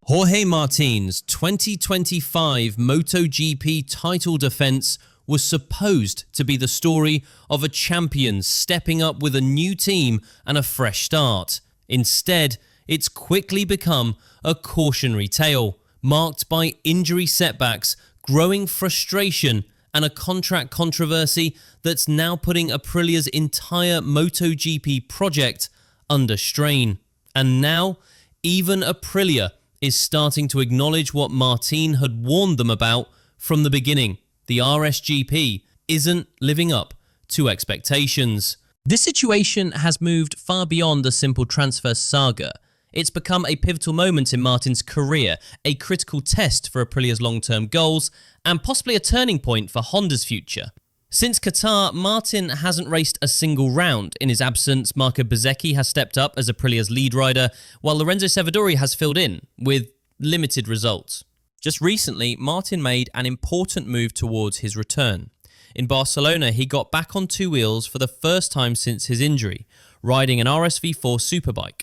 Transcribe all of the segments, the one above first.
Jorge Martin's 2025 MotoGP title defense was supposed to be the story of a champion stepping up with a new team and a fresh start. Instead, it's quickly become a cautionary tale, marked by injury setbacks, growing frustration, and a contract controversy that's now putting Aprilia's entire MotoGP project under strain. And now, even Aprilia is starting to acknowledge what Martin had warned them about from the beginning. The RSGP isn't living up to expectations. This situation has moved far beyond a simple transfer saga. It's become a pivotal moment in Martin's career, a critical test for Aprilia's long-term goals, and possibly a turning point for Honda's future. Since Qatar, Martin hasn't raced a single round. In his absence, Marco Bezzecchi has stepped up as Aprilia's lead rider, while Lorenzo Savadori has filled in, with limited results. Just recently, Martin made an important move towards his return. In Barcelona, he got back on two wheels for the first time since his injury, riding an RSV4 superbike.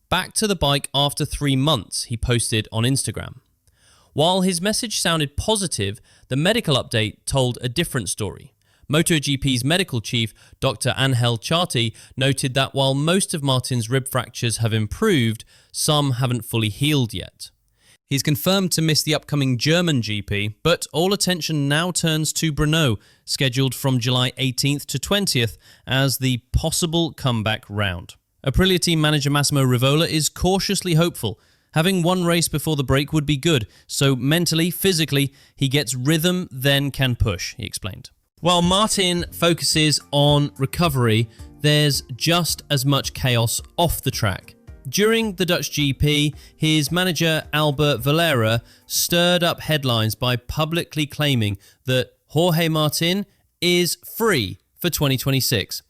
Back to the bike after 3 months, he posted on Instagram. While his message sounded positive, the medical update told a different story. MotoGP's medical chief, Dr. Angel Charti, noted that while most of Martin's rib fractures have improved, some haven't fully healed yet. He's confirmed to miss the upcoming German GP, but all attention now turns to Brno, scheduled from July 18th to 20th as the possible comeback round. Aprilia team manager Massimo Rivola is cautiously hopeful. Having one race before the break would be good, so mentally, physically, he gets rhythm, then can push, he explained. While Martin focuses on recovery, there's just as much chaos off the track. During the Dutch GP, his manager Albert Valera stirred up headlines by publicly claiming that Jorge Martin is free for 2026.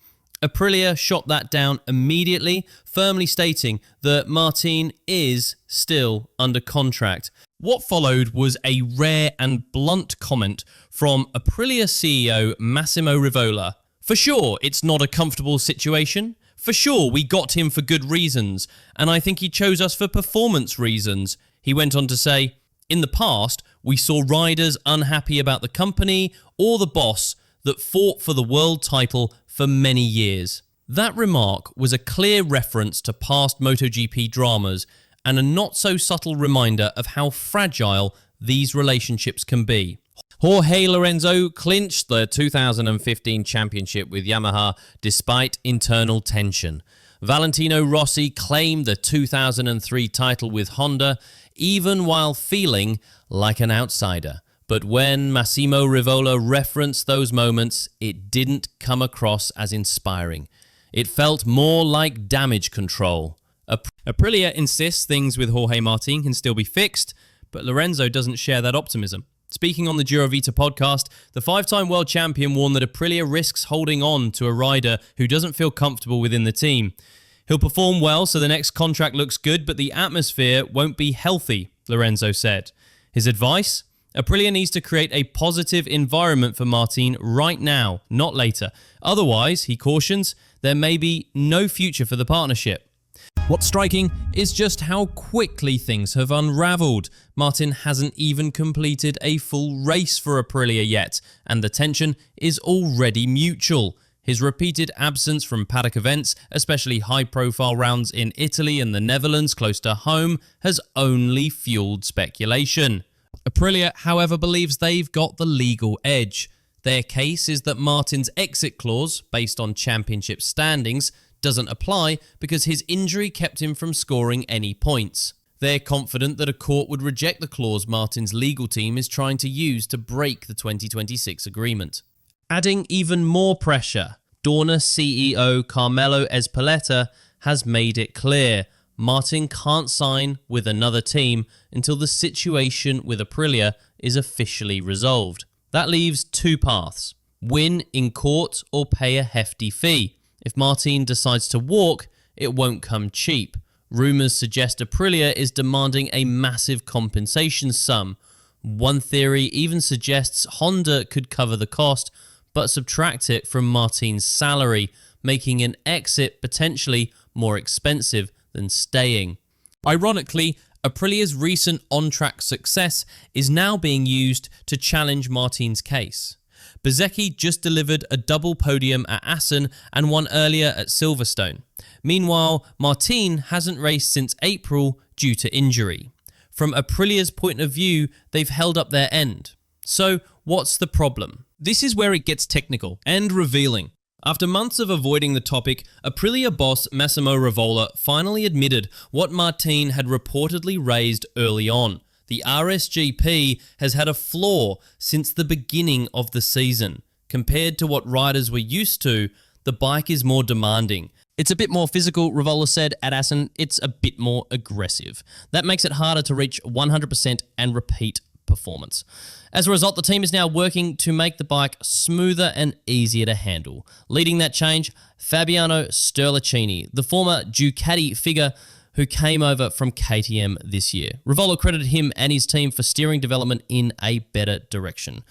Aprilia shot that down immediately, firmly stating that Martin is still under contract. What followed was a rare and blunt comment from Aprilia CEO Massimo Rivola. For sure, it's not a comfortable situation. For sure, we got him for good reasons, and I think he chose us for performance reasons. He went on to say, in the past, we saw riders unhappy about the company or the boss that fought for the world title for many years. That remark was a clear reference to past MotoGP dramas and a not-so-subtle reminder of how fragile these relationships can be. Jorge Lorenzo clinched the 2015 championship with Yamaha despite internal tension. Valentino Rossi claimed the 2003 title with Honda, even while feeling like an outsider. But when Massimo Rivola referenced those moments, it didn't come across as inspiring. It felt more like damage control. Aprilia insists things with Jorge Martin can still be fixed, but Lorenzo doesn't share that optimism. Speaking on the Giro Vita podcast, the 5-time world champion warned that Aprilia risks holding on to a rider who doesn't feel comfortable within the team. He'll perform well, so the next contract looks good, but the atmosphere won't be healthy, Lorenzo said. His advice? Aprilia needs to create a positive environment for Martin right now, not later. Otherwise, he cautions, there may be no future for the partnership. What's striking is just how quickly things have unraveled. Martin hasn't even completed a full race for Aprilia yet, and the tension is already mutual. His repeated absence from paddock events, especially high-profile rounds in Italy and the Netherlands close to home, has only fueled speculation. Aprilia, however, believes they've got the legal edge. Their case is that Martin's exit clause, based on championship standings, doesn't apply because his injury kept him from scoring any points. They're confident that a court would reject the clause Martin's legal team is trying to use to break the 2026 agreement. Adding even more pressure, Dorna CEO Carmelo Ezpeleta has made it clear Martin can't sign with another team until the situation with Aprilia is officially resolved. That leaves two paths: win in court or pay a hefty fee. If Martin decides to walk, it won't come cheap. Rumours suggest Aprilia is demanding a massive compensation sum. One theory even suggests Honda could cover the cost, but subtract it from Martin's salary, making an exit potentially more expensive than staying. Ironically, Aprilia's recent on-track success is now being used to challenge Martin's case. Bezzecchi just delivered a double podium at Assen and won earlier at Silverstone. Meanwhile, Martin hasn't raced since April due to injury. From Aprilia's point of view, they've held up their end. So, what's the problem? This is where it gets technical and revealing. After months of avoiding the topic, Aprilia boss Massimo Rivola finally admitted what Martin had reportedly raised early on. The RSGP has had a flaw since the beginning of the season. Compared to what riders were used to, the bike is more demanding. It's a bit more physical, Rivola said. At Assen, it's a bit more aggressive. That makes it harder to reach 100% and repeat performance. As a result, the team is now working to make the bike smoother and easier to handle. Leading that change, Fabiano Sterlacini, the former Ducati figure who came over from KTM this year. Rivola credited him and his team for steering development in a better direction.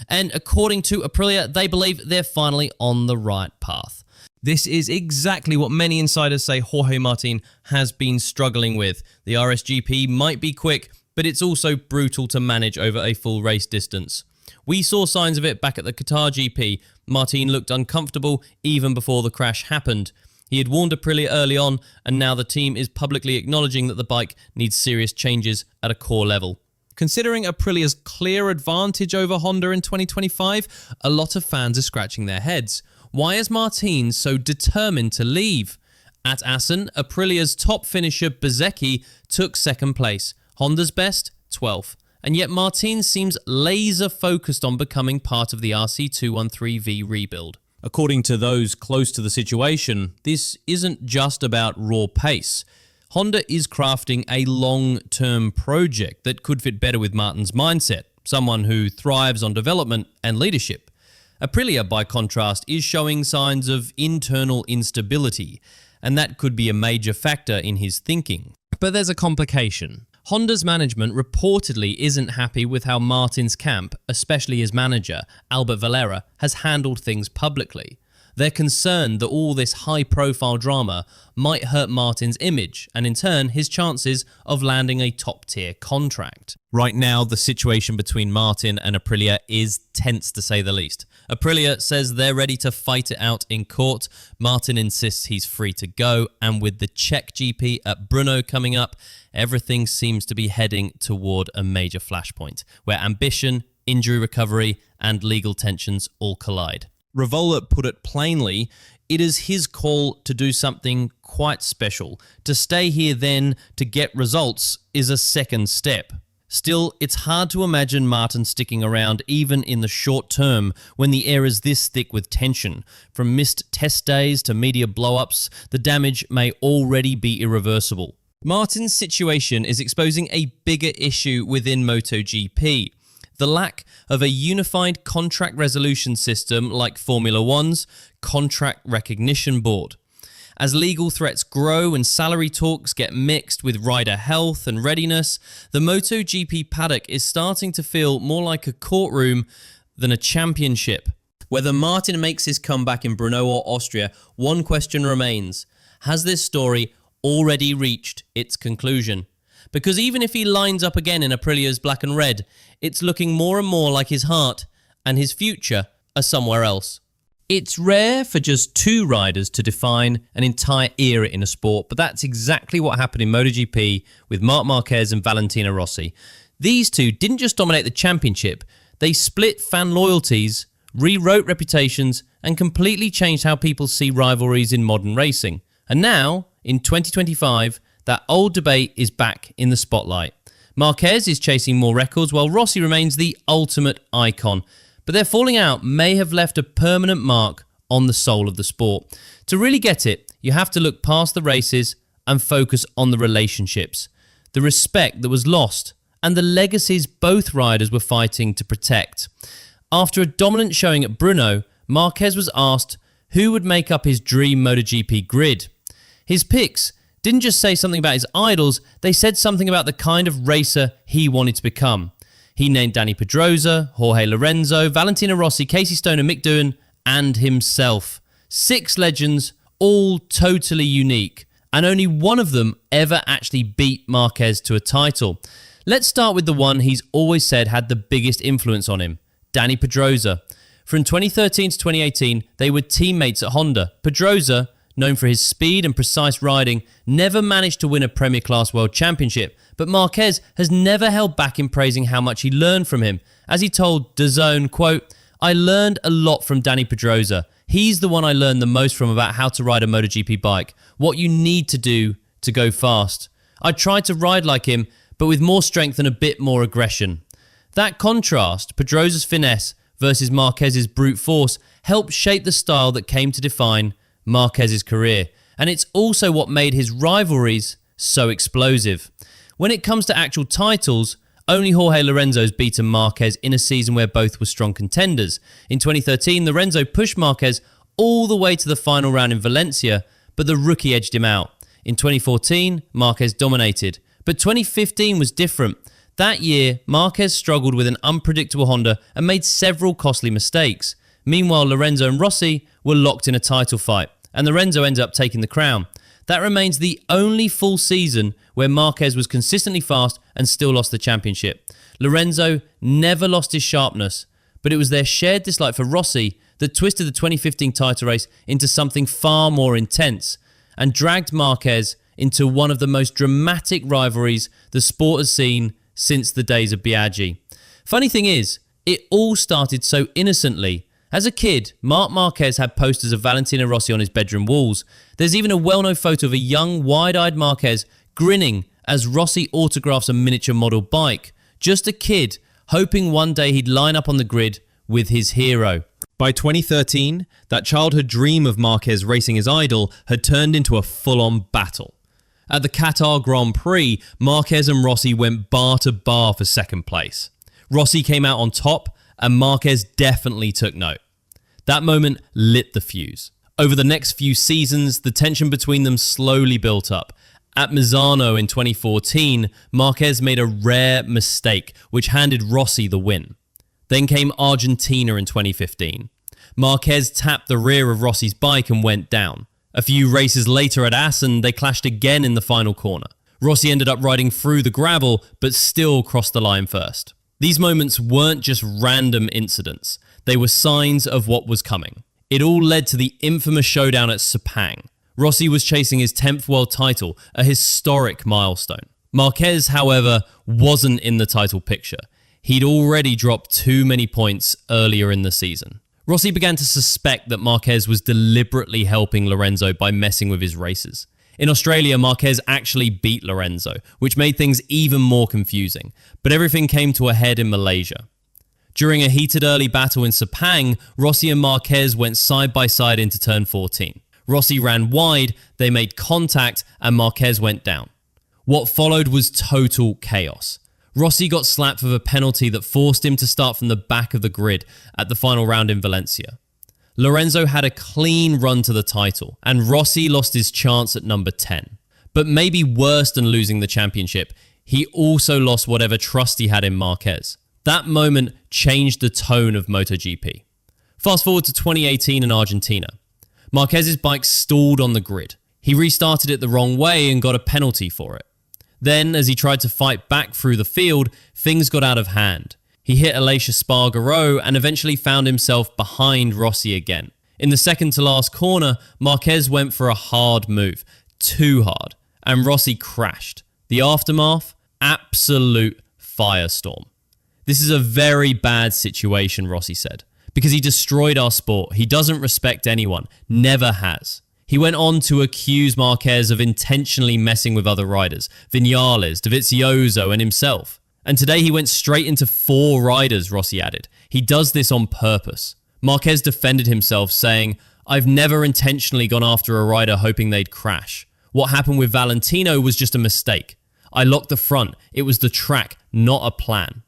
And according to Aprilia, they believe they're finally on the right path. This is exactly what many insiders say Jorge Martin has been struggling with. The RSGP might be quick, but it's also brutal to manage over a full race distance. We saw signs of it back at the Qatar GP. Martin looked uncomfortable even before the crash happened. He had warned Aprilia early on, and now the team is publicly acknowledging that the bike needs serious changes at a core level. Considering Aprilia's clear advantage over Honda in 2025, a lot of fans are scratching their heads. Why is Martin so determined to leave? At Assen, Aprilia's top finisher Bezzecchi took second place. Honda's best, 12th. And yet Martin seems laser focused on becoming part of the RC213V rebuild. According to those close to the situation, this isn't just about raw pace. Honda is crafting a long-term project that could fit better with Martin's mindset, someone who thrives on development and leadership. Aprilia, by contrast, is showing signs of internal instability, and that could be a major factor in his thinking. But there's a complication. Honda's management reportedly isn't happy with how Martin's camp, especially his manager, Albert Valera, has handled things publicly. They're concerned that all this high-profile drama might hurt Martin's image and, in turn, his chances of landing a top-tier contract. Right now, the situation between Martin and Aprilia is tense, to say the least. Aprilia says they're ready to fight it out in court. Martin insists he's free to go, and with the Czech GP at Brno coming up, everything seems to be heading toward a major flashpoint, where ambition, injury recovery, and legal tensions all collide. Rivola put it plainly, it is his call to do something quite special. To stay here then to get results is a second step. Still, it's hard to imagine Martin sticking around even in the short term when the air is this thick with tension. From missed test days to media blow-ups, the damage may already be irreversible. Martin's situation is exposing a bigger issue within MotoGP. The lack of a unified contract resolution system like Formula One's Contract Recognition Board. As legal threats grow and salary talks get mixed with rider health and readiness, the MotoGP paddock is starting to feel more like a courtroom than a championship. Whether Martin makes his comeback in Brno or Austria, one question remains. Has this story already reached its conclusion? Because even if he lines up again in Aprilia's black and red, it's looking more and more like his heart and his future are somewhere else. It's rare for just two riders to define an entire era in a sport, but that's exactly what happened in MotoGP with Marc Marquez and Valentino Rossi. These two didn't just dominate the championship, they split fan loyalties, rewrote reputations, and completely changed how people see rivalries in modern racing. And now, in 2025, that old debate is back in the spotlight. Marquez is chasing more records while Rossi remains the ultimate icon. But their falling out may have left a permanent mark on the soul of the sport. To really get it, you have to look past the races and focus on the relationships, the respect that was lost, and the legacies both riders were fighting to protect. After a dominant showing at Brno, Marquez was asked who would make up his dream MotoGP grid. His picks didn't just say something about his idols, they said something about the kind of racer he wanted to become. He named Dani Pedrosa, Jorge Lorenzo, Valentino Rossi, Casey Stoner, Mick Doohan, and himself. 6 legends, all totally unique, and only one of them ever actually beat Marquez to a title. Let's start with the one he's always said had the biggest influence on him, Dani Pedrosa. From 2013 to 2018, they were teammates at Honda. Pedrosa, known for his speed and precise riding, never managed to win a Premier Class World Championship, but Marquez has never held back in praising how much he learned from him. As he told DAZN, quote, "I learned a lot from Dani Pedrosa. He's the one I learned the most from about how to ride a MotoGP bike, what you need to do to go fast. I tried to ride like him, but with more strength and a bit more aggression." That contrast, Pedrosa's finesse versus Marquez's brute force, helped shape the style that came to define Marquez's career. And it's also what made his rivalries so explosive. When it comes to actual titles, only Jorge Lorenzo's beaten Marquez in a season where both were strong contenders. In 2013, Lorenzo pushed Marquez all the way to the final round in Valencia, but the rookie edged him out. In 2014, Marquez dominated. But 2015 was different. That year, Marquez struggled with an unpredictable Honda and made several costly mistakes. Meanwhile, Lorenzo and Rossi were locked in a title fight, and Lorenzo ended up taking the crown. That remains the only full season where Marquez was consistently fast and still lost the championship. Lorenzo never lost his sharpness, but it was their shared dislike for Rossi that twisted the 2015 title race into something far more intense and dragged Marquez into one of the most dramatic rivalries the sport has seen since the days of Biaggi. Funny thing is, it all started so innocently. As a kid, Marc Marquez had posters of Valentino Rossi on his bedroom walls. There's even a well-known photo of a young, wide-eyed Marquez grinning as Rossi autographs a miniature model bike. Just a kid, hoping one day he'd line up on the grid with his hero. By 2013, that childhood dream of Marquez racing his idol had turned into a full-on battle. At the Qatar Grand Prix, Marquez and Rossi went bar to bar for second place. Rossi came out on top, and Marquez definitely took note. That moment lit the fuse. Over the next few seasons, the tension between them slowly built up. At Misano in 2014, Marquez made a rare mistake, which handed Rossi the win. Then came Argentina in 2015. Marquez tapped the rear of Rossi's bike and went down. A few races later at Assen, they clashed again in the final corner. Rossi ended up riding through the gravel, but still crossed the line first. These moments weren't just random incidents. They were signs of what was coming. It all led to the infamous showdown at Sepang. Rossi was chasing his 10th world title, a historic milestone. Marquez, however, wasn't in the title picture. He'd already dropped too many points earlier in the season. Rossi began to suspect that Marquez was deliberately helping Lorenzo by messing with his races. In Australia, Marquez actually beat Lorenzo, which made things even more confusing, but everything came to a head in Malaysia. During a heated early battle in Sepang, Rossi and Marquez went side by side into turn 14. Rossi ran wide, they made contact, and Marquez went down. What followed was total chaos. Rossi got slapped with a penalty that forced him to start from the back of the grid at the final round in Valencia. Lorenzo had a clean run to the title, and Rossi lost his chance at number 10. But maybe worse than losing the championship, he also lost whatever trust he had in Marquez. That moment changed the tone of MotoGP. Fast forward to 2018 in Argentina. Marquez's bike stalled on the grid. He restarted it the wrong way and got a penalty for it. Then, as he tried to fight back through the field, things got out of hand. He hit Aleix Espargaro and eventually found himself behind Rossi again. In the second to last corner, Marquez went for a hard move, too hard, and Rossi crashed. The aftermath? Absolute firestorm. "This is a very bad situation," Rossi said, "because he destroyed our sport. He doesn't respect anyone, never has." He went on to accuse Marquez of intentionally messing with other riders, Viñales, Dovizioso, and himself. And today he went straight into 4 riders, Rossi added. He does this on purpose. Marquez defended himself, saying, "I've never intentionally gone after a rider hoping they'd crash. What happened with Valentino was just a mistake. I locked the front. It was the track, not a plan."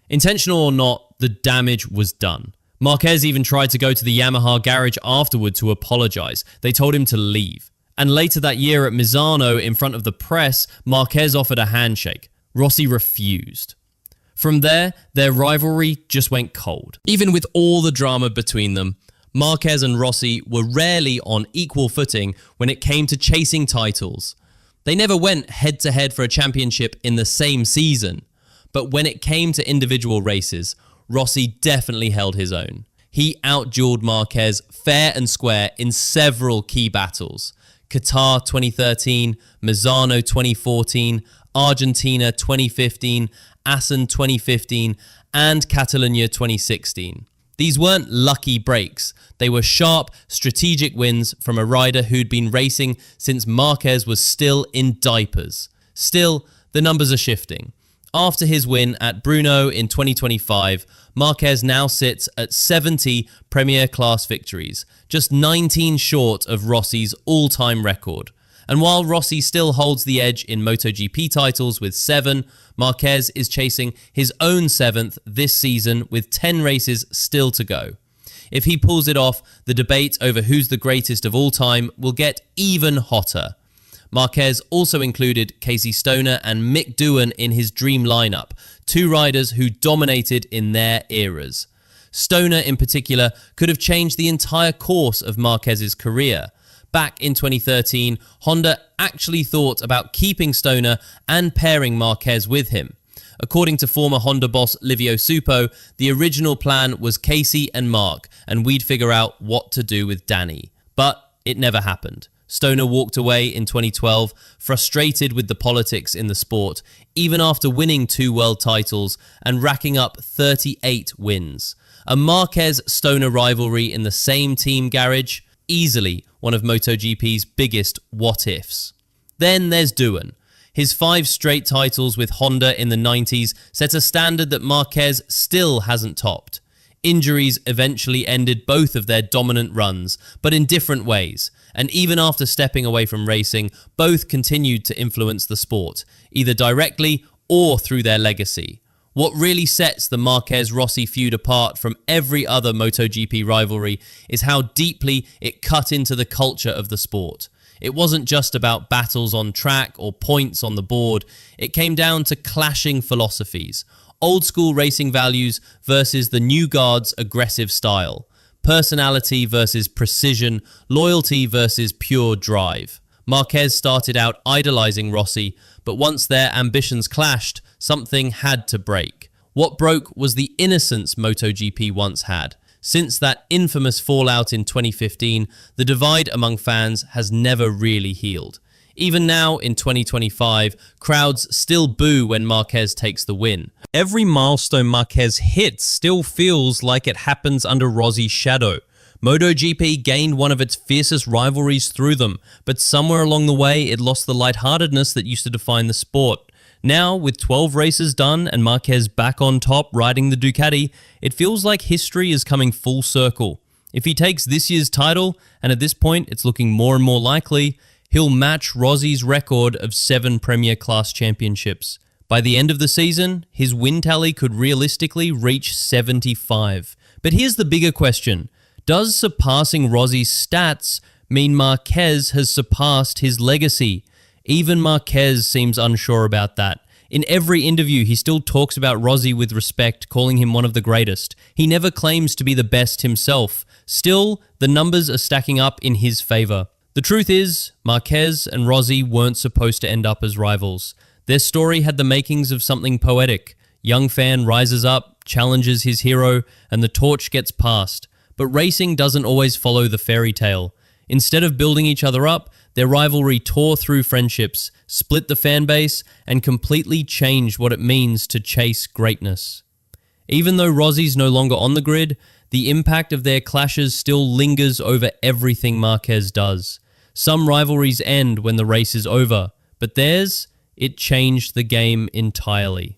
Intentional or not, the damage was done. Marquez even tried to go to the Yamaha garage afterward to apologize. They told him to leave. And later that year at Misano, in front of the press, Marquez offered a handshake. Rossi refused. From there, their rivalry just went cold. Even with all the drama between them, Marquez and Rossi were rarely on equal footing when it came to chasing titles. They never went head-to-head for a championship in the same season. But when it came to individual races, Rossi definitely held his own. He outdueled Marquez fair and square in several key battles. Qatar 2013, Misano 2014, Argentina 2015, Assen 2015, and Catalonia 2016. These weren't lucky breaks. They were sharp, strategic wins from a rider who'd been racing since Marquez was still in diapers. Still, the numbers are shifting. After his win at Brno in 2025, Marquez now sits at 70 Premier Class victories, just 19 short of Rossi's all-time record. And while Rossi still holds the edge in MotoGP titles with 7, Marquez is chasing his own 7th this season with 10 races still to go. If he pulls it off, the debate over who's the greatest of all time will get even hotter. Marquez also included Casey Stoner and Mick Doohan in his dream lineup, 2 riders who dominated in their eras. Stoner in particular could have changed the entire course of Marquez's career. Back in 2013, Honda actually thought about keeping Stoner and pairing Marquez with him. According to former Honda boss Livio Supo, the original plan was Casey and Mark, and we'd figure out what to do with Danny. But it never happened. Stoner walked away in 2012, frustrated with the politics in the sport, even after winning 2 world titles and racking up 38 wins. A Marquez-Stoner rivalry in the same team garage? Easily one of MotoGP's biggest what-ifs. Then there's Doohan. His 5 straight titles with Honda in the 90s set a standard that Marquez still hasn't topped. Injuries eventually ended both of their dominant runs, but in different ways. And even after stepping away from racing, both continued to influence the sport, either directly or through their legacy. What really sets the Marquez-Rossi feud apart from every other MotoGP rivalry is how deeply it cut into the culture of the sport. It wasn't just about battles on track or points on the board. It came down to clashing philosophies. Old-school racing values versus the new guard's aggressive style. Personality versus precision. Loyalty versus pure drive. Marquez started out idolizing Rossi, but once their ambitions clashed, something had to break. What broke was the innocence MotoGP once had. Since that infamous fallout in 2015, the divide among fans has never really healed. Even now, in 2025, crowds still boo when Marquez takes the win. Every milestone Marquez hits still feels like it happens under Rossi's shadow. MotoGP gained one of its fiercest rivalries through them, but somewhere along the way it lost the lightheartedness that used to define the sport. Now, with 12 races done and Marquez back on top riding the Ducati, it feels like history is coming full circle. If he takes this year's title, and at this point it's looking more and more likely, he'll match Rossi's record of 7 Premier Class championships. By the end of the season, his win tally could realistically reach 75. But here's the bigger question. Does surpassing Rossi's stats mean Marquez has surpassed his legacy? Even Marquez seems unsure about that. In every interview, he still talks about Rossi with respect, calling him one of the greatest. He never claims to be the best himself. Still, the numbers are stacking up in his favor. The truth is, Marquez and Rossi weren't supposed to end up as rivals. Their story had the makings of something poetic. Young fan rises up, challenges his hero, and the torch gets passed. But racing doesn't always follow the fairy tale. Instead of building each other up, their rivalry tore through friendships, split the fan base, and completely changed what it means to chase greatness. Even though Rossi's no longer on the grid, the impact of their clashes still lingers over everything Marquez does. Some rivalries end when the race is over, but theirs, it changed the game entirely.